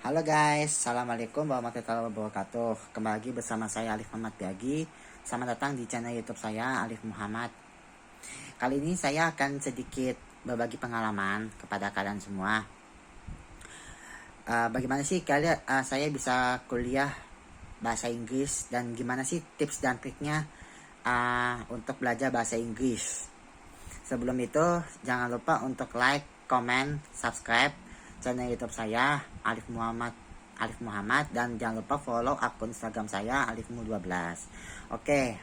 Halo guys, Assalamualaikum warahmatullahi wabarakatuh. Kembali lagi bersama saya Alif Muhammad Biagi. Selamat datang di channel YouTube saya Alif Muhammad. Kali ini saya akan sedikit berbagi pengalaman kepada kalian semua. Bagaimana sih kalian saya bisa kuliah bahasa Inggris dan gimana sih tips dan triknya untuk belajar bahasa Inggris. Sebelum itu jangan lupa untuk like, comment, subscribe channel YouTube saya Alif Muhammad dan jangan lupa follow akun Instagram saya Alifmu12. Oke.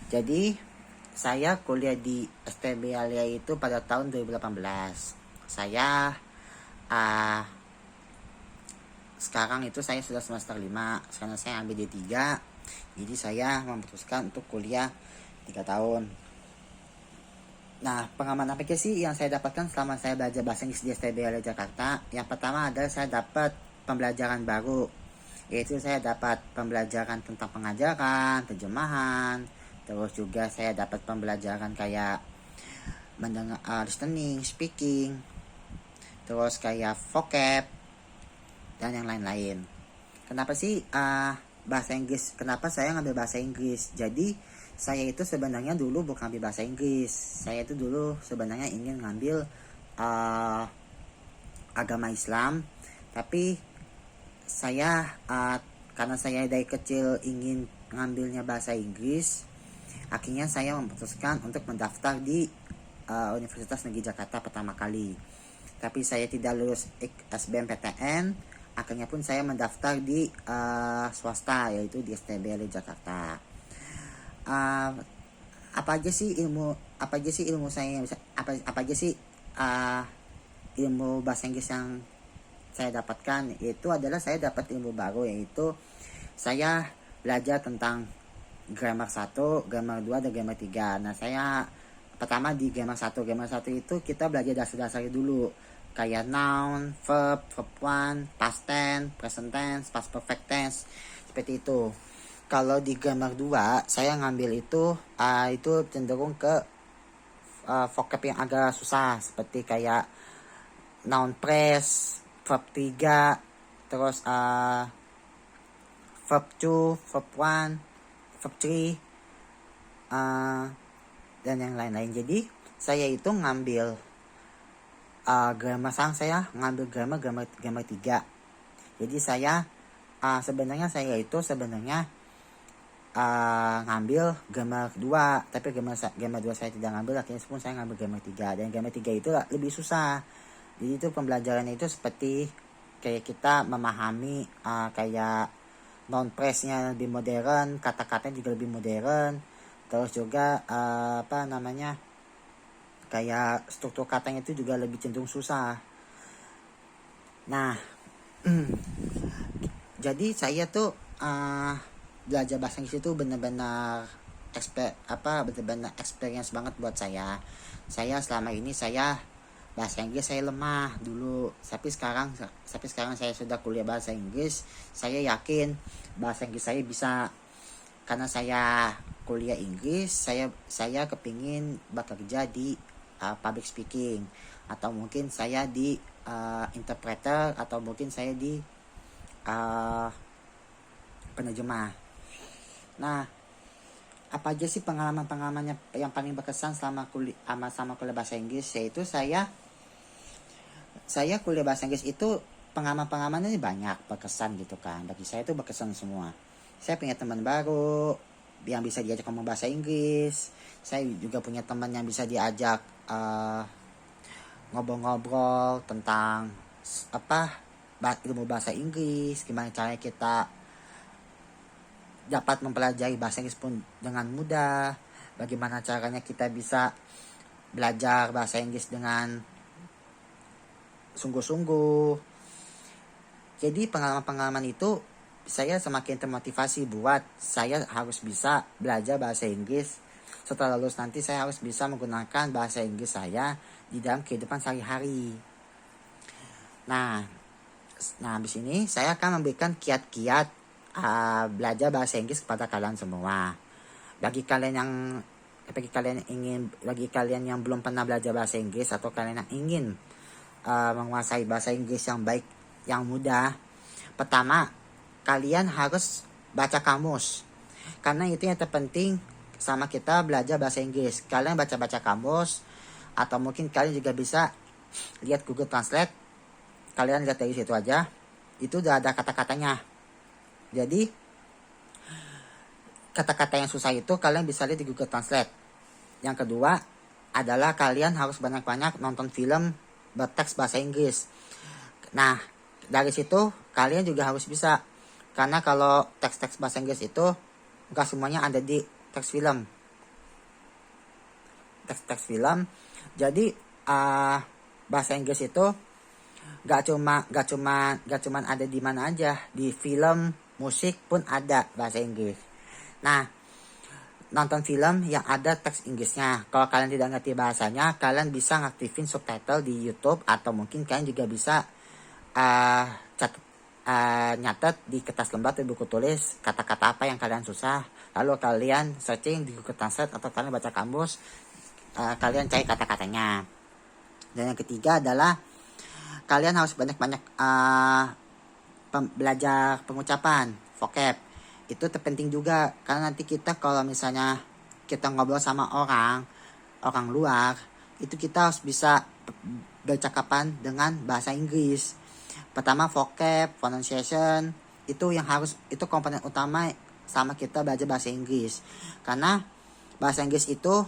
Jadi saya kuliah di STB Alia itu pada tahun 2018. Saya sekarang itu saya sudah semester 5. Sekarang saya ambil D3. Jadi saya memutuskan untuk kuliah 3 tahun. Nah, pengalaman apa sih yang saya dapatkan selama saya belajar bahasa Inggris di STB Alia Jakarta? Yang pertama adalah saya dapat pembelajaran baru, yaitu saya dapat pembelajaran tentang pengajaran, terjemahan, terus juga saya dapat pembelajaran kayak mendengar, listening, speaking, terus kayak vocab dan yang lain-lain. Kenapa sih bahasa Inggris? Kenapa saya ngambil bahasa Inggris? Jadi saya itu sebenarnya dulu bukan ambil bahasa Inggris. Saya itu dulu sebenarnya ingin ngambil agama Islam, tapi saya karena saya dari kecil ingin ngambilnya bahasa Inggris, akhirnya saya memutuskan untuk mendaftar di Universitas Negeri Jakarta pertama kali. Tapi saya tidak lulus SBMPTN, akhirnya pun saya mendaftar di swasta, yaitu di STB Alia Jakarta. Apa aja sih ilmu saya apa aja sih ilmu bahasa Inggris yang saya dapatkan? Itu adalah saya dapat ilmu baru, yaitu saya belajar tentang grammar 1, grammar 2, dan grammar 3. Nah, saya pertama di grammar 1. Grammar 1 itu kita belajar dasar-dasarnya dulu, kayak noun, verb 1, past tense, present tense, past perfect tense, seperti itu. Kalau di grammar 2 saya ngambil itu cenderung ke vocab yang agak susah, seperti kayak noun phrase, verb 3, terus verb 2, verb 1, verb 3, dan yang lain-lain. Jadi saya itu ngambil grammar saya ngambil grammar 3. Jadi saya sebenarnya ngambil grammar 2, tapi grammar 2 saya tidak ngambil, akhirnya pun saya ngambil grammar 3. Dan grammar 3 itu lebih susah. Jadi itu pembelajarannya itu seperti kayak kita memahami kayak noun phrase-nya lebih modern, kata-katanya juga lebih modern, terus juga kayak struktur katanya itu juga lebih cenderung susah. Nah, jadi saya tuh belajar bahasa Inggris itu benar-benar experience banget buat saya. Saya selama ini bahasa Inggris saya lemah dulu, tapi sekarang saya sudah kuliah bahasa Inggris. Saya yakin bahasa Inggris saya bisa, karena saya kuliah Inggris. Saya kepingin bekerja di public speaking, atau mungkin saya di interpreter, atau mungkin saya di penerjemah. Nah, apa aja sih pengalaman-pengalamannya yang paling berkesan selama kuliah bahasa Inggris? Yaitu saya kuliah bahasa Inggris itu pengalaman-pengalamannya banyak berkesan gitu kan. Bagi saya itu berkesan semua. Saya punya teman baru yang bisa diajak ngomong bahasa Inggris. Saya juga punya teman yang bisa diajak ngobrol-ngobrol tentang ilmu bahasa Inggris, gimana caranya kita dapat mempelajari bahasa Inggris pun dengan mudah, bagaimana caranya kita bisa belajar bahasa Inggris dengan sungguh-sungguh. Jadi pengalaman-pengalaman itu saya semakin termotivasi buat saya harus bisa belajar bahasa Inggris. Setelah lulus nanti saya harus bisa menggunakan bahasa Inggris saya di dalam kehidupan sehari-hari. Nah, habis ini saya akan memberikan kiat-kiat belajar bahasa Inggris kepada kalian semua. Bagi kalian yang belum pernah belajar bahasa Inggris, atau kalian yang ingin menguasai bahasa Inggris yang baik yang mudah. Pertama, kalian harus baca kamus. Karena itu yang terpenting sama kita belajar bahasa Inggris. Kalian baca-baca kamus, atau mungkin kalian juga bisa lihat Google Translate. Kalian lihat dari situ aja, itu udah ada kata-katanya. Jadi kata-kata yang susah itu kalian bisa lihat di Google Translate. Yang kedua adalah kalian harus banyak-banyak nonton film berteks bahasa Inggris. Nah, dari situ kalian juga harus bisa, karena kalau teks-teks bahasa Inggris itu gak semuanya ada di teks film. Teks-teks film. Jadi bahasa Inggris itu gak cuman ada di mana aja, di film, musik pun ada bahasa Inggris. Nah, nonton film yang ada teks Inggrisnya. Kalau kalian tidak ngerti bahasanya, kalian bisa ngaktifin subtitle di YouTube, atau mungkin kalian juga bisa nyatet di kertas lembar atau buku tulis kata-kata apa yang kalian susah. Lalu kalian searching di Google Translate atau kalian baca kamus, kalian cari kata-katanya. Dan yang ketiga adalah kalian harus banyak-banyak belajar pengucapan, vocab. Itu terpenting juga, karena nanti kita kalau misalnya kita ngobrol sama orang luar, itu kita harus bisa bercakapan dengan bahasa Inggris. Pertama, vocab, pronunciation, itu komponen utama sama kita belajar bahasa Inggris. Karena bahasa Inggris itu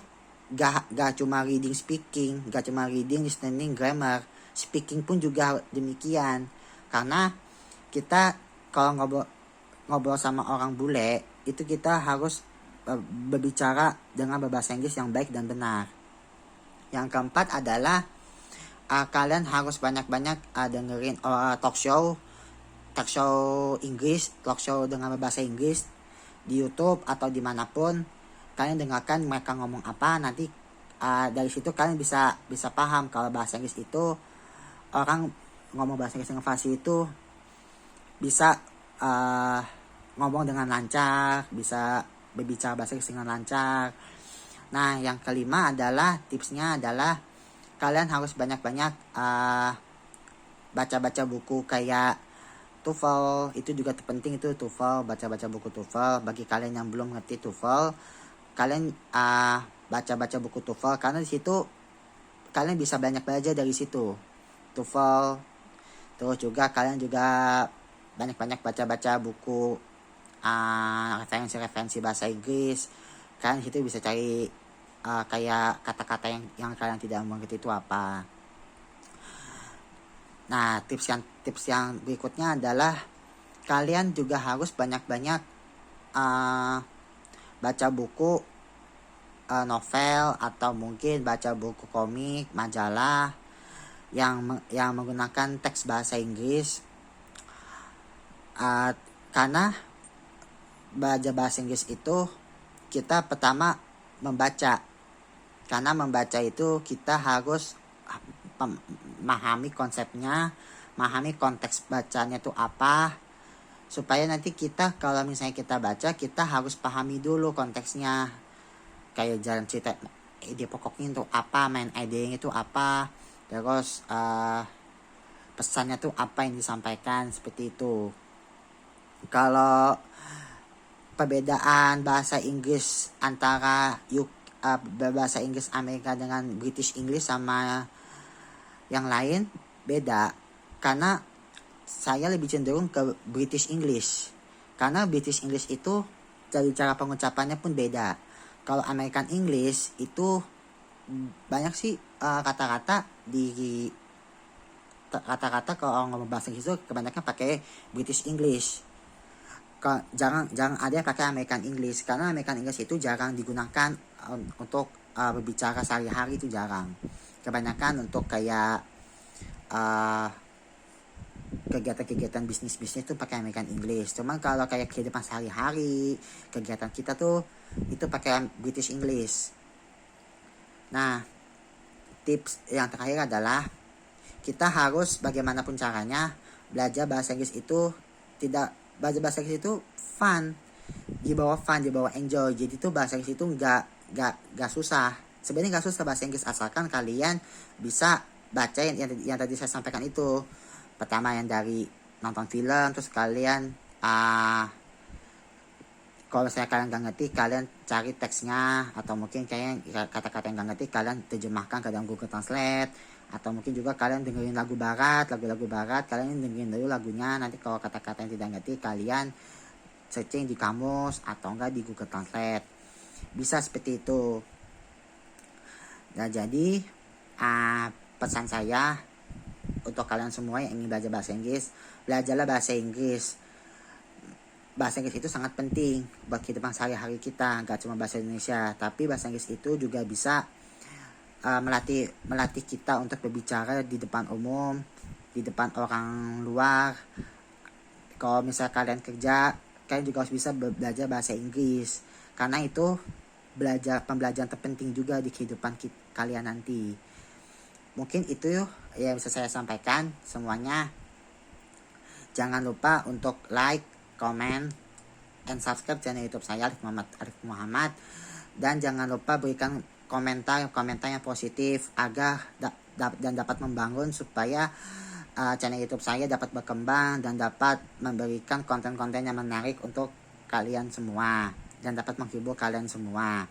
gak cuma reading speaking, gak cuma reading, listening, grammar, speaking pun juga demikian. Karena kita kalau ngobrol sama orang bule, itu kita harus berbicara dengan berbahasa Inggris yang baik dan benar. Yang keempat adalah kalian harus banyak-banyak dengerin talk show Inggris, talk show dengan berbahasa Inggris di YouTube atau dimanapun. Kalian dengarkan mereka ngomong apa, nanti dari situ kalian bisa paham kalau bahasa Inggris itu, orang ngomong bahasa Inggris dengan fasih itu bisa ngomong dengan lancar, bisa berbicara bahasa Inggris dengan lancar. Nah, yang kelima adalah tipsnya adalah kalian harus banyak-banyak baca-baca buku kayak TOEFL. Itu juga terpenting, itu TOEFL, baca-baca buku TOEFL. Bagi kalian yang belum ngerti TOEFL, kalian baca-baca buku TOEFL, karena di situ kalian bisa banyak belajar dari situ TOEFL. Terus juga kalian juga banyak-banyak baca-baca buku referensi bahasa Inggris. Kalian situ bisa cari kayak kata-kata yang kalian tidak mengerti itu apa. Nah, tips yang berikutnya adalah kalian juga harus banyak-banyak baca buku novel, atau mungkin baca buku komik, majalah yang menggunakan teks bahasa Inggris. Karena belajar bahasa Inggris itu kita pertama membaca. Karena membaca itu kita harus memahami konsepnya, memahami konteks bacanya itu apa, supaya nanti kita kalau misalnya kita baca, kita harus pahami dulu konteksnya, kayak jalan cerita, ide pokoknya itu apa, main idenya itu apa, terus pesannya tuh apa yang disampaikan, seperti itu. Kalau perbedaan bahasa Inggris antara bahasa Inggris Amerika dengan British English sama yang lain beda, karena saya lebih cenderung ke British English, karena British English itu dari cara pengucapannya pun beda. Kalau American English itu banyak sih kata-kata kalau ngomong bahasa Inggris itu kebanyakan pakai British English. Jarang ada yang pakai American English, karena American English itu jarang digunakan untuk berbicara sehari-hari, itu jarang. Kebanyakan untuk kayak kegiatan bisnis itu pakai American English. Cuman kalau kayak kehidupan sehari-hari, kegiatan kita tuh itu pakai British English. Nah, tips yang terakhir adalah kita harus bagaimanapun caranya belajar bahasa Inggris itu belajar bahasa Inggris itu fun, dibawa enjoy. Jadi tuh bahasa Inggris itu nggak susah. Sebenarnya nggak susah bahasa Inggris, asalkan kalian bisa baca yang tadi saya sampaikan itu. Pertama yang dari nonton film, terus kalian kalau misalnya kalian gak ngerti, kalian cari teksnya, atau mungkin kalian kata-kata yang gak ngerti kalian terjemahkan ke dalam Google Translate, atau mungkin juga kalian dengerin lagu barat, lagu-lagu barat, kalian dengerin dulu lagunya. Nanti kalau kata-kata yang tidak ngerti, kalian searching di kamus atau enggak di Google Translate. Bisa seperti itu. Nah, jadi pesan saya untuk kalian semua yang ingin belajar bahasa Inggris, belajarlah bahasa Inggris. Bahasa Inggris itu sangat penting buat kehidupan sehari-hari kita, gak cuma bahasa Indonesia, tapi bahasa Inggris itu juga bisa melatih kita untuk berbicara di depan umum, di depan orang luar. Kalau misalnya kalian kerja, kalian juga harus bisa belajar bahasa Inggris, karena itu pembelajaran terpenting juga di kehidupan kalian nanti. Mungkin itu yang bisa saya sampaikan semuanya. Jangan lupa untuk like, comment, and subscribe channel YouTube saya Arif Muhammad. Dan jangan lupa berikan komentar yang positif agar dan dapat membangun supaya channel YouTube saya dapat berkembang dan dapat memberikan konten-konten yang menarik untuk kalian semua dan dapat menghibur kalian semua.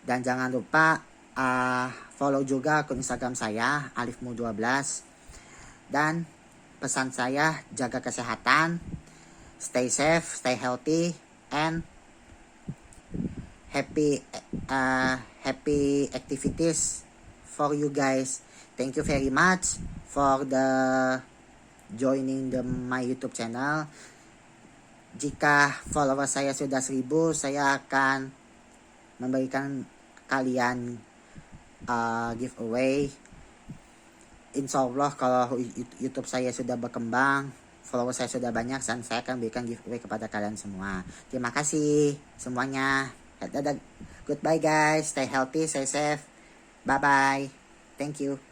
Dan jangan lupa follow juga akun Instagram saya Alifmu12. Dan pesan saya, jaga kesehatan, stay safe, stay healthy, and happy activities for you guys. Thank you very much for the joining my YouTube channel. Jika follower saya sudah 1000, saya akan memberikan kalian giveaway. Insya Allah kalau YouTube saya sudah berkembang, follower saya sudah banyak, dan saya akan berikan giveaway kepada kalian semua. Terima kasih semuanya. Goodbye guys, stay healthy, stay safe. Bye bye. Thank you.